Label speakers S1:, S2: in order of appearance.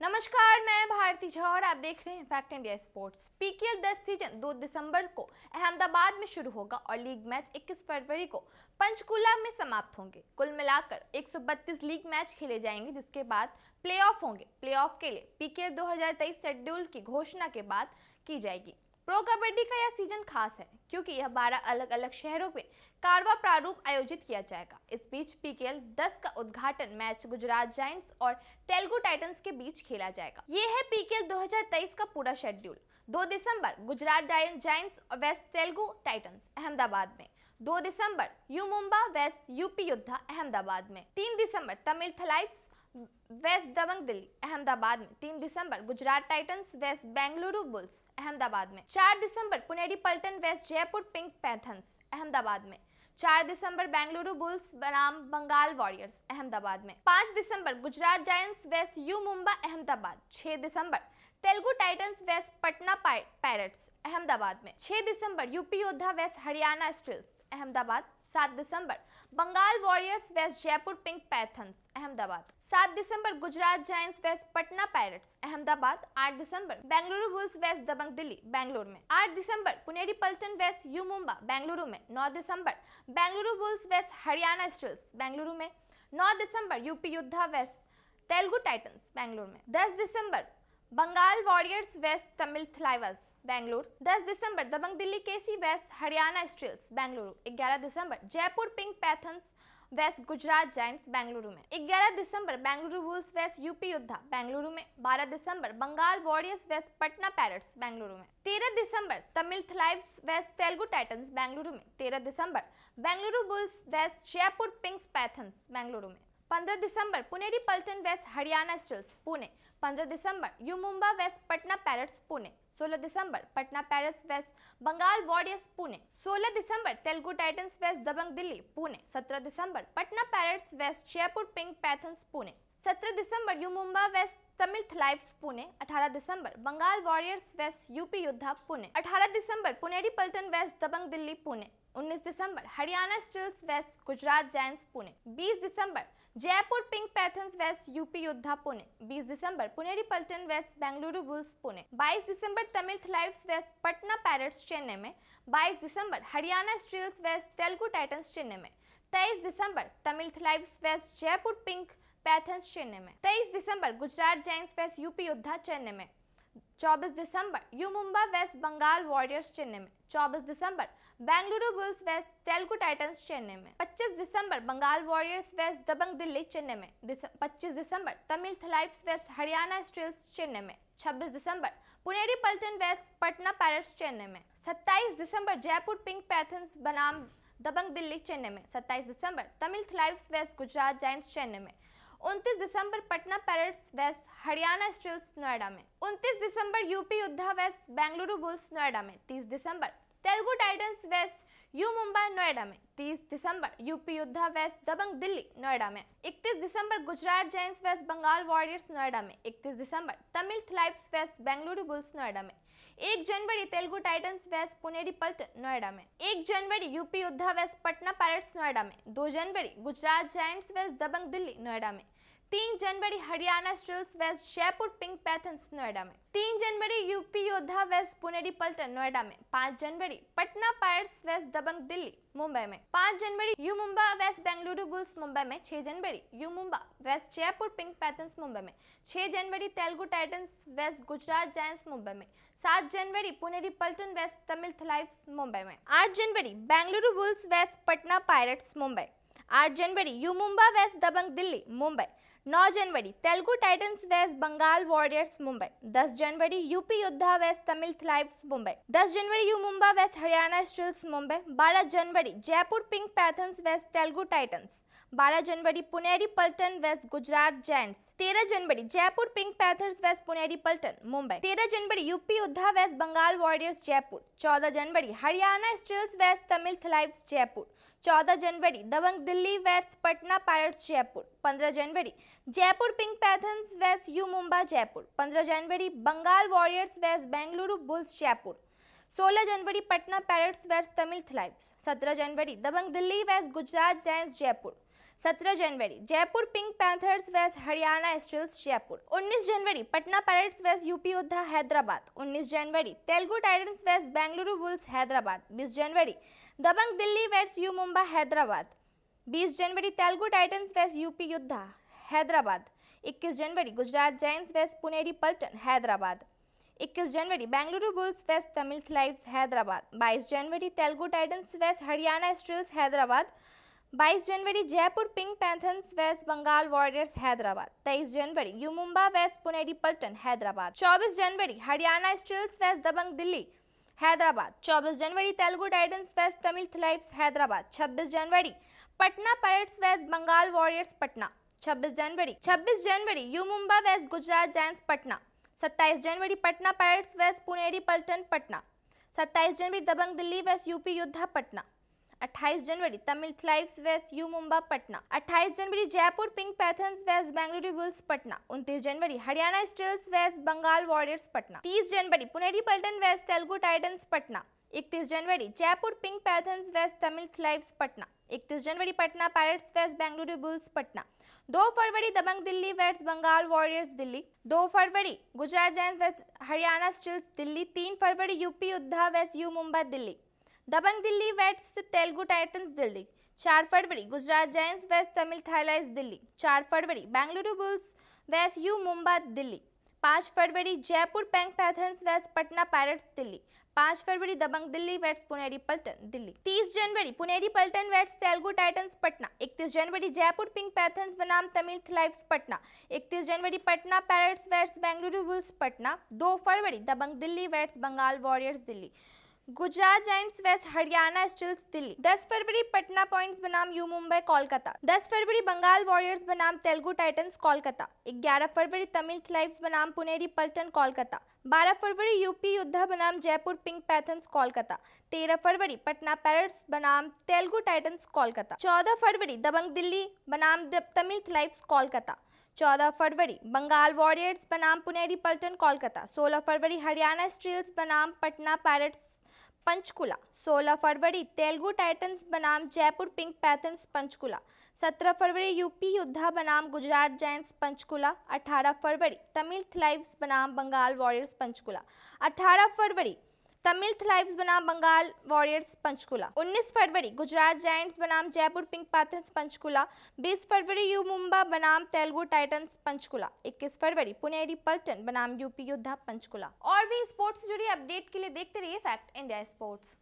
S1: नमस्कार, मैं भारती झा और आप देख रहे हैं fact India sports. PKL 10 season 2 दिसंबर को अहमदाबाद में शुरू होगा और लीग मैच 21 फरवरी को पंचकुला में समाप्त होंगे। कुल मिलाकर 132 लीग मैच खेले जाएंगे, जिसके बाद प्लेऑफ होंगे। प्लेऑफ के लिए पीकेएल 2023 शेड्यूल की घोषणा के बाद की जाएगी। प्रो कबड्डी का यह सीजन खास है क्योंकि यह 12 अलग अलग शहरों में कारवा प्रारूप आयोजित किया जाएगा। इस बीच पीकेएल 10 का उद्घाटन मैच गुजरात जायंट्स और तेलुगु टाइटंस के बीच खेला जाएगा। ये है पीकेएल 2023 का पूरा शेड्यूल। 2 दिसंबर गुजरात जायंट्स वेस्ट तेलुगु टाइटंस अहमदाबाद में। 2 दिसंबर यू मुंबा वेस्ट यूपी योद्धा अहमदाबाद में। 3 दिसंबर तमिल थलाइव्स वेस्ट दबंग दिल्ली अहमदाबाद में। 3 दिसंबर गुजरात टाइटंस वेस्ट बेंगलुरु बुल्स अहमदाबाद में। 4 दिसंबर पुनेरी पल्टन वेस्ट जयपुर पिंक पैंथर्स अहमदाबाद में। 4 दिसंबर बेंगलुरु बुल्स बनाम बंगाल वॉरियर्स अहमदाबाद में। 5 दिसंबर गुजरात जायंट्स वेस्ट यू मुंबा अहमदाबाद। 6 दिसंबर तेलुगु टाइटंस वेस्ट पटना पायरेट्स अहमदाबाद में। 6 दिसंबर यूपी योद्धा वेस्ट हरियाणा स्टील्स अहमदाबाद। 7 दिसंबर बंगाल वॉरियर्स वेस्ट जयपुर पिंक पैंथर्स अहमदाबाद। 7 दिसंबर गुजरात जायंट्स वेस्ट पटना पायरेट्स अहमदाबाद। 8 दिसंबर बेंगलुरु बुल्स वेस्ट दबंग दिल्ली बेंगलुरु में। 8 दिसंबर पुनेरी पल्टन वेस्ट यू मुंबा बेंगलुरु में। 9 दिसंबर बेंगलुरु बुल्स वेस्ट हरियाणा स्टील्स बेंगलुरु में। 9 दिसंबर यूपी योद्धा वेस्ट तेलुगु टाइटंस बेंगलुरु में। 10 दिसंबर बंगाल वॉरियर्स वेस्ट तमिल थलाइवास बेंगलुरु। 10 दिसंबर दबंग दिल्ली केसी वेस्ट हरियाणा स्टील्स बेंगलुरु। 11 दिसंबर जयपुर पिंक पैंथर्स वेस्ट गुजरात जायंट्स बेंगलुरु में। 11 दिसंबर बेंगलुरु बुल्स वेस्ट यूपी योद्धा बेंगलुरु में। 12 दिसंबर बंगाल वॉरियर्स वेस्ट पटना पायरेट्स बेंगलुरु में। 13 दिसंबर तमिल थलाइव्स वेस्ट तेलुगु टाइटंस बेंगलुरु में। 13 दिसंबर Bengaluru Bulls waste Jaipur Pink Panthers Bengaluru में। 15 दिसंबर पुनेरी पल्टन वेस्ट हरियाणा स्टील्स पुणे। 15 दिसंबर यू मुंबा वेस्ट पटना पायरेट्स पुणे। 16 दिसंबर पटना पायरेट्स वेस्ट बंगाल वॉरियर्स पुणे। 16 दिसंबर तेलुगु टाइटंस वेस्ट दबंग दिल्ली पुणे। 17 दिसंबर पटना पायरेट्स वेस्ट जयपुर पिंक पैंथर्स पुणे। 17 दिसंबर यू मुंबा वेस्ट तमिल थलाइव्स पुणे। 18 दिसंबर बंगाल वॉरियर्स वेस्ट यूपी योद्धा पुणे। 18 दिसंबर पुनेरी पल्टन वेस्ट दबंग दिल्ली पुणे। 19 दिसंबर हरियाणा स्टील्स वेस्ट गुजरात जायंट्स पुणे। 20 दिसंबर जयपुर पिंक पैंथर्स वेस्ट यूपी योद्धा पुणे। 20 दिसंबर पुनेरी पल्टन वेस्ट बेंगलुरु बुल्स पुणे। 22 दिसंबर तमिल थलाइव्स वेस्ट पटना पायरेट्स चेन्नई में। 22 दिसंबर हरियाणा स्टील्स वेस्ट तेलुगु टाइटंस चेन्नई में। 23 दिसंबर तमिल थलाइव्स वेस्ट जयपुर पिंक पैंथर्स चेन्नई में। 23 दिसंबर गुजरात जायंट्स वेस्ट यूपी योद्धा चेन्नई में। 24 दिसंबर यू मुंबा वेस्ट बंगाल वॉरियर्स चेन्नई में। 24 दिसंबर बेंगलुरु बुल्स वेस्ट तेलुगु टाइटंस चेन्नई में। 25 दिसंबर बंगाल वॉरियर्स वेस्ट दबंग दिल्ली चेन्नई में। 25 दिसंबर तमिल थलाइव्स वेस्ट हरियाणा स्टील्स चेन्नई में। 26 दिसंबर पुनेरी पल्टन वेस्ट पटना पायरेट्स चेन्नई में। 27 दिसंबर जयपुर पिंक पैंथर्स बनाम दबंग दिल्ली चेन्नई में। 27 दिसंबर तमिल थलाइव्स वेस्ट गुजरात जायंट्स चेन्नई में। 29 दिसंबर पटना पायरेट्स वेस्ट हरियाणा स्टील्स नोएडा में। 29 दिसंबर यूपी योद्धा वेस्ट बेंगलुरु बुल्स नोएडा में। 30 दिसंबर तेलुगु टाइटंस वेस्ट यू मुंबा नोएडा में। 30 दिसंबर यूपी योद्धा वेस्ट दबंग दिल्ली नोएडा में। 31 दिसंबर गुजरात जायंट्स वेस्ट बंगाल वॉरियर्स नोएडा में। 31 दिसंबर तमिल थलाइव्स वेस्ट बेंगलुरु बुल्स नोएडा में। 1 जनवरी तेलुगु टाइटंस वेस्ट पुनेरी पल्टन नोएडा में। 1 जनवरी यूपी योद्धा वेस्ट पटना पायरेट्स नोएडा में। 2 जनवरी गुजरात जायंट्स वेस्ट दबंग दिल्ली नोएडा में। 3 जनवरी हरियाणा स्टील्स वेस्ट जयपुर पिंक पैंथर्स नोएडा में। 3 जनवरी यूपी योद्धा वेस्ट पुनेरी पल्टन नोएडा में। 5 जनवरी पटना पायरेट्स वेस्ट दबंग दिल्ली मुंबई में। 5 जनवरी यू मुंबा वेस्ट बेंगलुरु बुल्स मुंबई में। 6 जनवरी यू मुंबा वेस्ट जयपुर पिंक पैंथर्स मुंबई में। 6 जनवरी तेलुगु टाइटंस वेस्ट गुजरात जायंट्स मुंबई में। 7 जनवरी पुनेरी पल्टन वेस्ट तमिल थलाइव्स मुंबई में। 8 जनवरी बेंगलुरु बुल्स वेस्ट पटना पायरेट्स मुंबई। 8 जनवरी यू मुंबा वेस्ट दबंग दिल्ली मुंबई। 9 जनवरी तेलुगु टाइटंस वेस्ट बंगाल वॉरियर्स मुंबई। 10 जनवरी यूपी योद्धा वेस्ट तमिल थलाइव्स मुंबई। 10 जनवरी यू मुंबा वेस्ट हरियाणा स्टील्स मुंबई। 12 जनवरी जयपुर पिंक पैंथर्स वेस्ट तेलुगु टाइटंस। 12 जनवरी पुनेरी पल्टन वेस्ट गुजरात जायंट्स। 13 जनवरी जयपुर पिंक पैंथर्स वेस्ट पुनेरी पल्टन मुंबई। 13 जनवरी यूपी योद्धा वेस्ट बंगाल वॉरियर्स जयपुर। 14 जनवरी हरियाणा स्टील्स वेस्ट तमिल थलाइव्स जयपुर। 14 जनवरी दबंग दिल्ली वेस्ट पटना पायरेट्स जयपुर। 15 जनवरी जयपुर पिंक पैंथर्स वेस्ट यू मुंबा जयपुर। 15 जनवरी बंगाल वॉरियर्स वेस्ट बेंगलुरु बुल्स जयपुर। 16 जनवरी पटना पायरेट्स वेस्ट तमिल थलाइव्स। 17 जनवरी दबंग दिल्ली वेस्ट गुजरात जायंट्स जयपुर। 17 जनवरी Jaipur Pink Panthers vs Haryana Steelers Jaipur. 19 जनवरी Patna Pirates vs UP Yoddha Hyderabad. 19 जनवरी Telugu Titans vs Bengaluru Bulls Hyderabad. 20 जनवरी दबंग दिल्ली vs यू मुंबा हैदराबाद। 20 जनवरी Telugu Titans vs UP Yoddha Hyderabad. 21 जनवरी गुजरात जायंट्स vs पुनेरी पल्टन हैदराबाद। 21 जनवरी बेंगलुरु बुल्स vs तमिल थ्लाइव्स हैदराबाद। 22 जनवरी Telugu Titans vs Haryana Steelers Hyderabad. 22 जनवरी Jaipur Pink Panthers vs Bengal warriors Hyderabad. 23 जनवरी यू मुंबा vs पुनेरी पल्टन हैदराबाद। 24 जनवरी हरियाणा स्टील्स vs दबंग दिल्ली हैदराबाद। 24 जनवरी तेलुगु टाइटंस vs तमिल थ्लाइव्स हैदराबाद। 26 जनवरी Patna Pirates vs Bengal Warriors Patna. 26 जनवरी U Mumba vs Gujarat Giants Patna. 27 जनवरी पटना पायरेट्स vs पुनेरी पल्टन पटना। 27 जनवरी दबंग दिल्ली vs यूपी योद्धा पटना। 28 जनवरी तमिल थ्लाइव्स vs यू मुंबा पटना। 28 जनवरी Jaipur Pink Panthers vs Bengaluru Bulls Patna. 29 जनवरी Haryana Steelers vs Bengal Warriors Patna. 30 जनवरी पुनेरी पल्टन vs तेलुगु टाइटंस पटना। 31 जनवरी Jaipur Pink Panthers vs Tamil Thalaivas Patna. 31 जनवरी Patna Pirates vs Bengaluru Bulls Patna. 2 फरवरी दबंग दिल्ली vs बंगाल वॉरियर्स दिल्ली। 2 फरवरी Gujarat Giants vs Haryana Steelers Delhi. 3 फरवरी UP Yoddha vs U Mumba Delhi. Dabang Delhi vs Telugu Titans Delhi. 4 फरवरी गुजरात जायंट्स vs तमिल थाइलाइज दिल्ली। 4 फरवरी Bengaluru Bulls vs U Mumba Delhi. 5 फरवरी Jaipur Pink Panthers vs Patna Pirates Delhi. 5 फरवरी दबंग दिल्ली vs पुनेरी पल्टन दिल्ली। 30 जनवरी पुनेरी पल्टन vs तेलुगु टाइटंस पटना। 31 जनवरी जयपुर पिंक पैंथर्स बनाम तमिल थ्लाइव्स पटना। 31 जनवरी Patna Pirates vs Bengaluru Bulls Patna. 2 फरवरी Dabang Delhi vs Bengal Warriors Delhi. Gujarat Giants vs Haryana Steelers Delhi. 10 फरवरी पटना पॉइंट्स बनाम यू मुंबई कोलकाता। 10 फरवरी बंगाल वॉरियर्स बनाम तेलुगु टाइटंस कोलकाता। 11 फरवरी तमिल थ्लाइव्स बनाम पुनेरी पल्टन कोलकाता। 12 फरवरी यूपी योद्धा बनाम जयपुर पिंक पैंथर्स कोलकाता। 13 फरवरी पटना पायरेट्स बनाम तेलुगु टाइटंस कोलकाता। 14 फरवरी दबंग दिल्ली बनाम तमिल थ्लाइव्स कोलकाता। 14 फरवरी बंगाल वॉरियर्स बनाम पुनेरी पल्टन कोलकाता। 16 फरवरी हरियाणा स्टील्स बनाम पटना पायरेट्स पंचकुला। 16 फरवरी तेलुगु टाइटंस बनाम जयपुर पिंक पैंथर्स पंचकुला। 17 फरवरी यूपी योद्धा बनाम गुजरात जायंट्स पंचकुला। 18 फरवरी तमिल थ्लाइव्स बनाम बंगाल वॉरियर्स पंचकुला। 18 फरवरी तमिल थ्लाइव्स बनाम बंगाल वॉरियर्स पंचकुला। 19 फरवरी गुजरात जायंट्स बनाम Jaipur Pink panthers Panchkula. 20 February you Mumba बनाम तेलुगु टाइटंस पंचकुला। 21 फरवरी पुनेरी पल्टन बनाम यूपी योद्धा पंचकुला। और भी स्पोर्ट्स से जुड़ी अपडेट के लिए देखते रहिए फैक्ट इंडिया स्पोर्ट्स।